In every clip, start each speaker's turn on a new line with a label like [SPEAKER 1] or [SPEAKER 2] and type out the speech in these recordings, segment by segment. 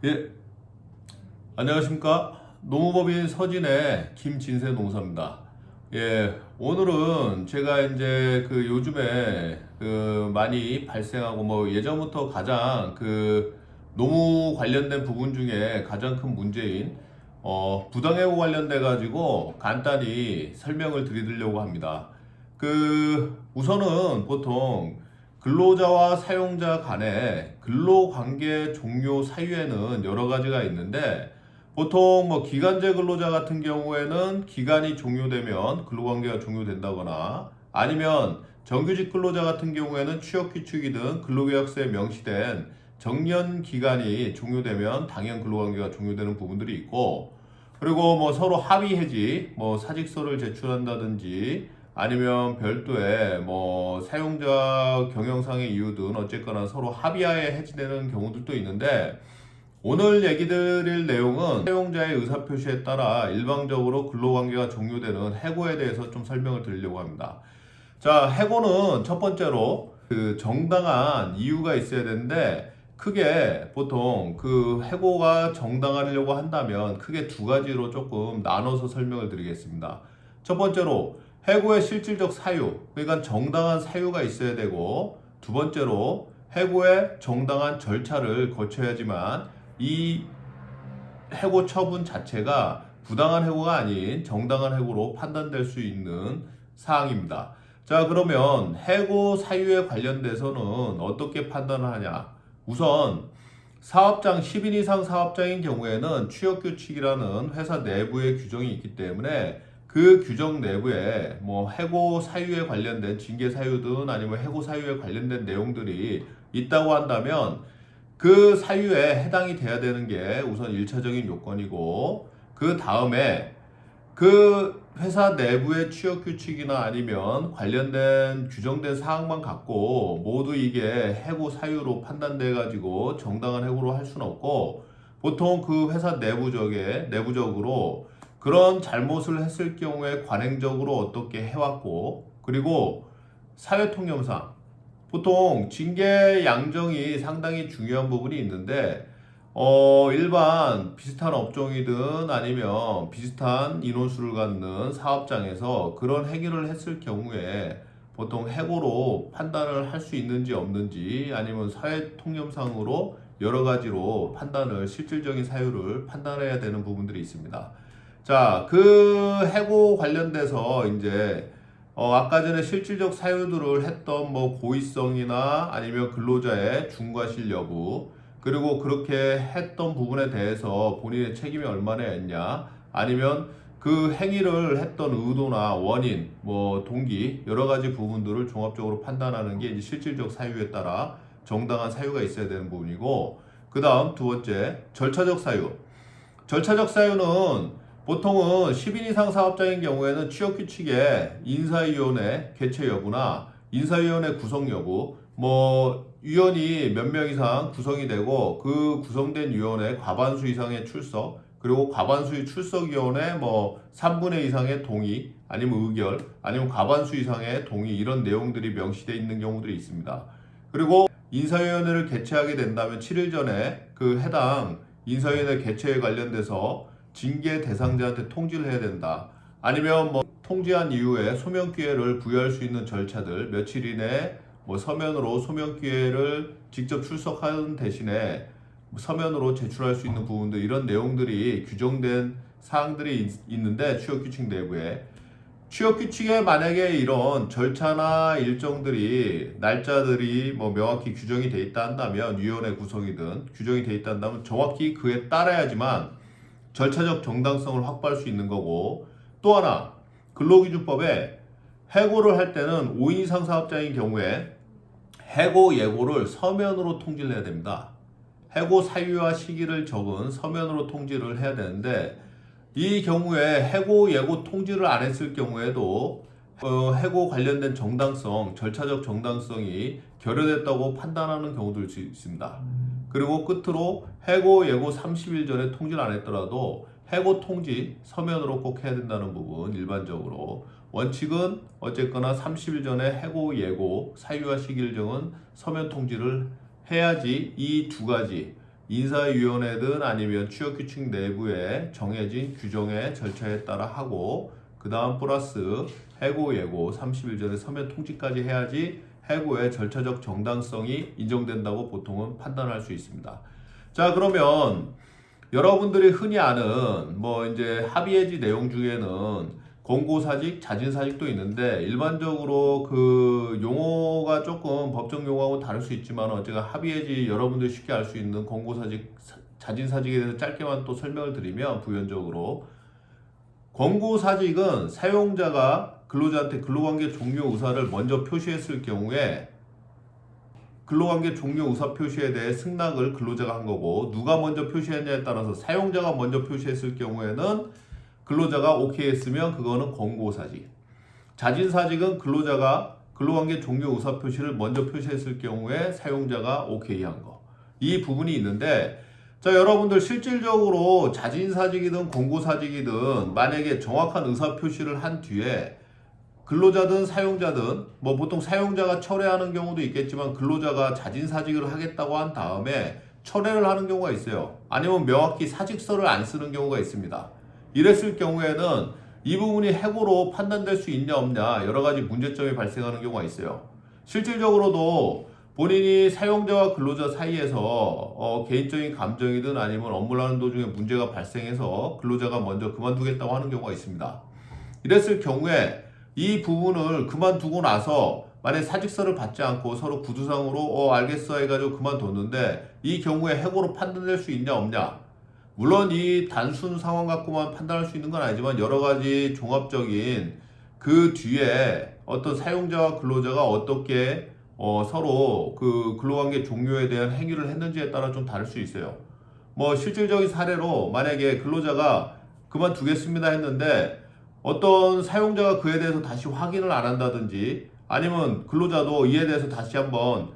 [SPEAKER 1] 예, 안녕하십니까. 농업법인 서진의 김진세 농사입니다. 예, 오늘은 제가 이제 요즘에 많이 발생하고 예전부터 가장 노무 관련된 부분 중에 가장 큰 문제인 부당해고 관련돼 가지고 간단히 설명을 드리려고 합니다. 우선은 보통 근로자와 사용자 간의 근로관계 종료 사유에는 여러 가지가 있는데 보통 기간제 근로자 같은 경우에는 기간이 종료되면 근로관계가 종료된다거나 아니면 정규직 근로자 같은 경우에는 취업규칙이든 근로계약서에 명시된 정년 기간이 종료되면 당연 근로관계가 종료되는 부분들이 있고 그리고 서로 합의 해지 사직서를 제출한다든지 아니면 별도의 사용자 경영상의 이유든 어쨌거나 서로 합의하에 해지되는 경우들도 있는데 오늘 얘기 드릴 내용은 사용자의 의사표시에 따라 일방적으로 근로관계가 종료되는 해고에 대해서 좀 설명을 드리려고 합니다. 자, 해고는 첫 번째로 정당한 이유가 있어야 되는데 크게 보통 해고가 정당하려고 한다면 크게 두 가지로 조금 나눠서 설명을 드리겠습니다. 첫 번째로 해고의 실질적 사유, 그러니까 정당한 사유가 있어야 되고 두 번째로 해고의 정당한 절차를 거쳐야지만 이 해고 처분 자체가 부당한 해고가 아닌 정당한 해고로 판단될 수 있는 사항입니다. 자, 그러면 해고 사유에 관련돼서는 어떻게 판단을 하냐? 우선 사업장 10인 이상 사업장인 경우에는 취업규칙이라는 회사 내부의 규정이 있기 때문에 그 규정 내부에 해고 사유에 관련된 징계 사유든 아니면 해고 사유에 관련된 내용들이 있다고 한다면 그 사유에 해당이 돼야 되는 게 우선 1차적인 요건이고 그 다음에 그 회사 내부의 취업 규칙이나 아니면 관련된 규정된 사항만 갖고 모두 이게 해고 사유로 판단돼 가지고 정당한 해고로 할 수는 없고 보통 그 회사 내부적으로 그런 잘못을 했을 경우에 관행적으로 어떻게 해왔고 그리고 사회통념상 보통 징계 양정이 상당히 중요한 부분이 있는데 일반 비슷한 업종이든 아니면 비슷한 인원수를 갖는 사업장에서 그런 행위를 했을 경우에 보통 해고로 판단을 할 수 있는지 없는지 아니면 사회통념상으로 여러 가지로 판단을 실질적인 사유를 판단해야 되는 부분들이 있습니다. 자, 해고 관련돼서 이제 아까 전에 실질적 사유들을 했던 고의성이나 아니면 근로자의 중과실 여부 그리고 그렇게 했던 부분에 대해서 본인의 책임이 얼마나 있냐 아니면 그 행위를 했던 의도나 원인, 동기 여러 가지 부분들을 종합적으로 판단하는 게 이제 실질적 사유에 따라 정당한 사유가 있어야 되는 부분이고 그 다음 두 번째 절차적 사유. 절차적 사유는 보통은 10인 이상 사업장인 경우에는 취업규칙에 인사위원회 개최 여부나 인사위원회 구성 여부, 위원이 몇 명 이상 구성이 되고 그 구성된 위원회 과반수 이상의 출석, 그리고 과반수의 출석위원회 3분의 이상의 동의, 아니면 의결, 아니면 과반수 이상의 동의 이런 내용들이 명시되어 있는 경우들이 있습니다. 그리고 인사위원회를 개최하게 된다면 7일 전에 그 해당 인사위원회 개최에 관련돼서 징계 대상자한테 통지를 해야 된다. 아니면 통지한 이후에 소명 기회를 부여할 수 있는 절차들 며칠 이내 서면으로 소명 기회를 직접 출석하는 대신에 서면으로 제출할 수 있는 부분들 이런 내용들이 규정된 사항들이 있는데 취업규칙 내부에 취업규칙에 만약에 이런 절차나 일정들이 날짜들이 명확히 규정이 돼 있다 한다면 위원회 구성이든 규정이 돼 있다 한다면 정확히 그에 따라야지만 절차적 정당성을 확보할 수 있는 거고 또 하나 근로기준법에 해고를 할 때는 5인 이상 사업장인 경우에 해고 예고를 서면으로 통지를 해야 됩니다. 해고 사유와 시기를 적은 서면으로 통지를 해야 되는데 이 경우에 해고 예고 통지를 안 했을 경우에도 해고 관련된 정당성, 절차적 정당성이 결여됐다고 판단하는 경우도 있습니다. 그리고 끝으로 해고 예고 30일 전에 통지를 안 했더라도 해고 통지 서면으로 꼭 해야 된다는 부분 일반적으로 원칙은 어쨌거나 30일 전에 해고 예고 사유와 시기를 정은 서면 통지를 해야지 이 두 가지 인사위원회든 아니면 취업규칙 내부에 정해진 규정의 절차에 따라 하고 그 다음 플러스 해고 예고 30일 전에 서면 통지까지 해야지 해고의 절차적 정당성이 인정된다고 보통은 판단할 수 있습니다. 자, 그러면 여러분들이 흔히 아는 뭐 이제 합의해지 내용 중에는 권고사직, 자진사직도 있는데 일반적으로 그 용어가 조금 법정 용어하고 다를 수 있지만 어쨌든 합의해지 여러분들이 쉽게 알 수 있는 권고사직, 자진사직에 대해서 짧게만 또 설명을 드리면 부연적으로 권고사직은 사용자가 근로자한테 근로관계 종료 의사를 먼저 표시했을 경우에 근로관계 종료 의사 표시에 대해 승낙을 근로자가 한 거고 누가 먼저 표시했냐에 따라서 사용자가 먼저 표시했을 경우에는 근로자가 오케이 했으면 그거는 권고사직. 자진사직은 근로자가 근로관계 종료 의사 표시를 먼저 표시했을 경우에 사용자가 오케이 한 거. 이 부분이 있는데 자, 여러분들 실질적으로 자진사직이든 권고사직이든 만약에 정확한 의사 표시를 한 뒤에 근로자든 사용자든 뭐 보통 사용자가 철회하는 경우도 있겠지만 근로자가 자진사직을 하겠다고 한 다음에 철회를 하는 경우가 있어요. 아니면 명확히 사직서를 안 쓰는 경우가 있습니다. 이랬을 경우에는 이 부분이 해고로 판단될 수 있냐 없냐 여러 가지 문제점이 발생하는 경우가 있어요. 실질적으로도 본인이 사용자와 근로자 사이에서 개인적인 감정이든 아니면 업무를 하는 도중에 문제가 발생해서 근로자가 먼저 그만두겠다고 하는 경우가 있습니다. 이랬을 경우에 이 부분을 그만두고 나서 만약 사직서를 받지 않고 서로 구두상으로 알겠어 해가지고 그만뒀는데 이 경우에 해고로 판단될 수 있냐 없냐. 물론 이 단순 상황 갖고만 판단할 수 있는 건 아니지만 여러 가지 종합적인 그 뒤에 어떤 사용자와 근로자가 어떻게 서로 그 근로관계 종료에 대한 행위를 했는지에 따라 좀 다를 수 있어요. 뭐 실질적인 사례로 만약에 근로자가 그만두겠습니다 했는데 어떤 사용자가 그에 대해서 다시 확인을 안 한다든지 아니면 근로자도 이에 대해서 다시 한번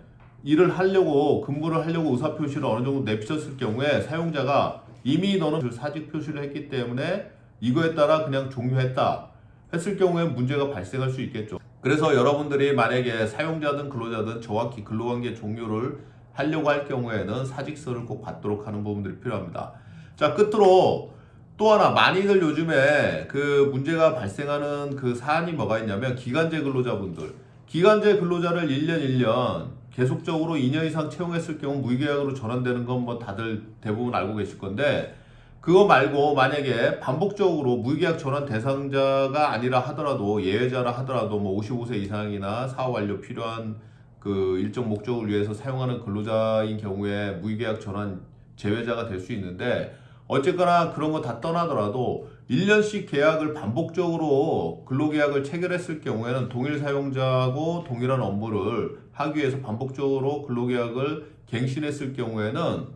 [SPEAKER 1] 일을 하려고 근무를 하려고 의사표시를 어느 정도 내비쳤을 경우에 사용자가 이미 너는 사직 표시를 했기 때문에 이거에 따라 그냥 종료했다 했을 경우에 문제가 발생할 수 있겠죠. 그래서 여러분들이 만약에 사용자든 근로자든 정확히 근로관계 종료를 하려고 할 경우에는 사직서를 꼭 받도록 하는 부분들이 필요합니다. 자, 끝으로 또 하나 많이들 요즘에 그 문제가 발생하는 그 사안이 뭐가 있냐면 기간제 근로자분들 기간제 근로자를 1년 계속적으로 2년 이상 채용했을 경우 무기계약으로 전환되는 건 뭐 다들 대부분 알고 계실 건데 그거 말고 만약에 반복적으로 무기계약 전환 대상자가 아니라 하더라도 예외자라 하더라도 뭐 55세 이상이나 사업 완료 필요한 그 일정 목적을 위해서 사용하는 근로자인 경우에 무기계약 전환 제외자가 될 수 있는데 어쨌거나 그런 거 다 떠나더라도 1년씩 계약을 반복적으로 근로계약을 체결했을 경우에는 동일 사용자하고 동일한 업무를 하기 위해서 반복적으로 근로계약을 갱신했을 경우에는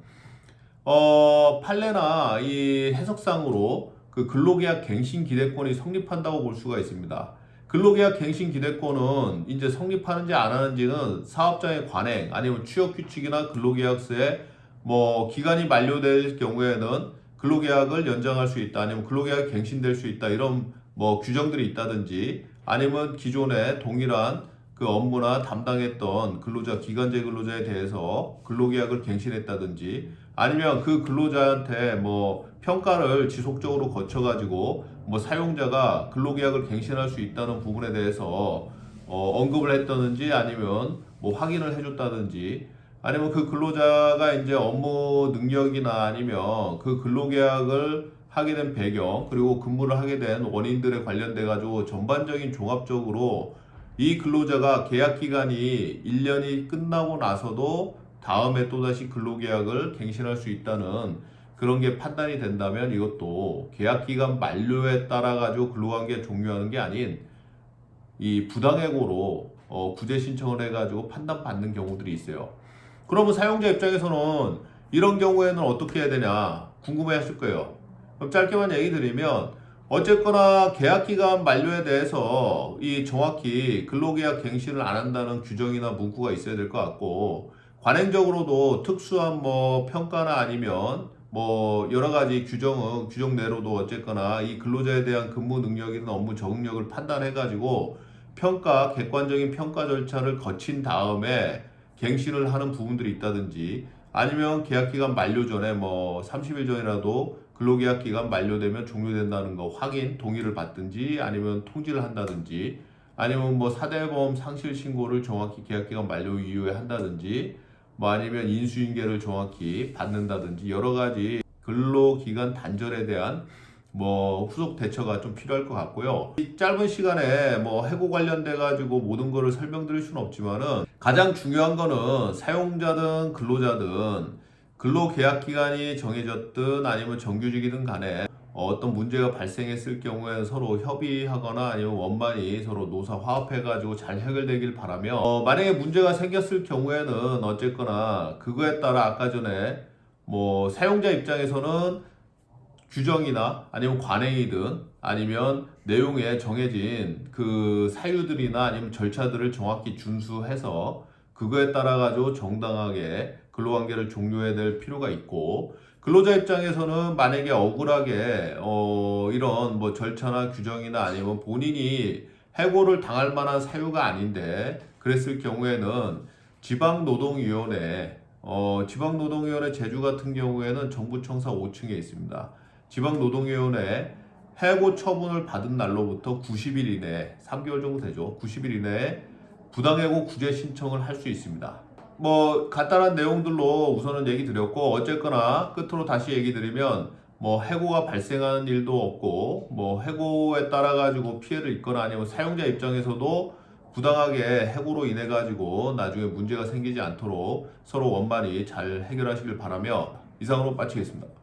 [SPEAKER 1] 판례나 이 해석상으로 그 근로계약 갱신 기대권이 성립한다고 볼 수가 있습니다. 근로계약 갱신 기대권은 이제 성립하는지 안 하는지는 사업장의 관행 아니면 취업규칙이나 근로계약서에 뭐 기간이 만료될 경우에는 근로계약을 연장할 수 있다 아니면 근로계약이 갱신될 수 있다 이런 뭐 규정들이 있다든지 아니면 기존에 동일한 그 업무나 담당했던 근로자 기간제 근로자에 대해서 근로계약을 갱신했다든지 아니면 그 근로자한테 뭐 평가를 지속적으로 거쳐가지고 뭐 사용자가 근로계약을 갱신할 수 있다는 부분에 대해서 언급을 했다든지 아니면 뭐 확인을 해줬다든지 아니면 그 근로자가 이제 업무 능력이나 아니면 그 근로계약을 하게 된 배경 그리고 근무를 하게 된 원인들에 관련돼 가지고 전반적인 종합적으로 이 근로자가 계약 기간이 1년이 끝나고 나서도 다음에 또다시 근로계약을 갱신할 수 있다는 그런 게 판단이 된다면 이것도 계약 기간 만료에 따라 가지고 근로관계 종료하는 게 아닌 이 부당해고로 구제 신청을 해가지고 판단받는 경우들이 있어요. 그러면 사용자 입장에서는 이런 경우에는 어떻게 해야 되냐 궁금해 하실 거예요. 그럼 짧게만 얘기 드리면 어쨌거나 계약기간 만료에 대해서 이 정확히 근로계약 갱신을 안 한다는 규정이나 문구가 있어야 될 것 같고 관행적으로도 특수한 뭐 평가나 아니면 뭐 여러 가지 규정 내로도 어쨌거나 이 근로자에 대한 근무 능력이나 업무 적응력을 판단해 가지고 객관적인 평가 절차를 거친 다음에 갱신을 하는 부분들이 있다든지 아니면 계약기간 만료 전에 뭐 30일 전이라도 근로계약기간 만료되면 종료된다는 거 확인, 동의를 받든지 아니면 통지를 한다든지 아니면 뭐 사대보험 상실 신고를 정확히 계약기간 만료 이후에 한다든지 뭐 아니면 인수인계를 정확히 받는다든지 여러 가지 근로기간 단절에 대한 뭐 후속 대처가 좀 필요할 것 같고요. 이 짧은 시간에 뭐 해고 관련돼 가지고 모든 거를 설명드릴 수는 없지만은 가장 중요한 거는 사용자든 근로자든 근로계약 기간이 정해졌든 아니면 정규직이든 간에 어떤 문제가 발생했을 경우에는 서로 협의하거나 아니면 원만히 서로 노사 화합해가지고 잘 해결되길 바라며 만약에 문제가 생겼을 경우에는 어쨌거나 그거에 따라 아까 전에 뭐 사용자 입장에서는 규정이나 아니면 관행이든 아니면 내용에 정해진 그 사유들이나 아니면 절차들을 정확히 준수해서 그거에 따라 가지고 정당하게 근로관계를 종료해야 될 필요가 있고 근로자 입장에서는 만약에 억울하게 이런 뭐 절차나 규정이나 아니면 본인이 해고를 당할 만한 사유가 아닌데 그랬을 경우에는 지방노동위원회 지방노동위원회 제주 같은 경우에는 정부청사 5층에 있습니다. 지방노동위원회 해고 처분을 받은 날로부터 90일 이내에 3개월 정도 되죠. 90일 이내에 부당해고 구제 신청을 할 수 있습니다. 뭐 간단한 내용들로 우선은 얘기 드렸고 어쨌거나 끝으로 다시 얘기 드리면 뭐 해고가 발생하는 일도 없고 뭐 해고에 따라 가지고 피해를 입거나 아니면 사용자 입장에서도 부당하게 해고로 인해 가지고 나중에 문제가 생기지 않도록 서로 원만히 잘 해결하시길 바라며 이상으로 마치겠습니다.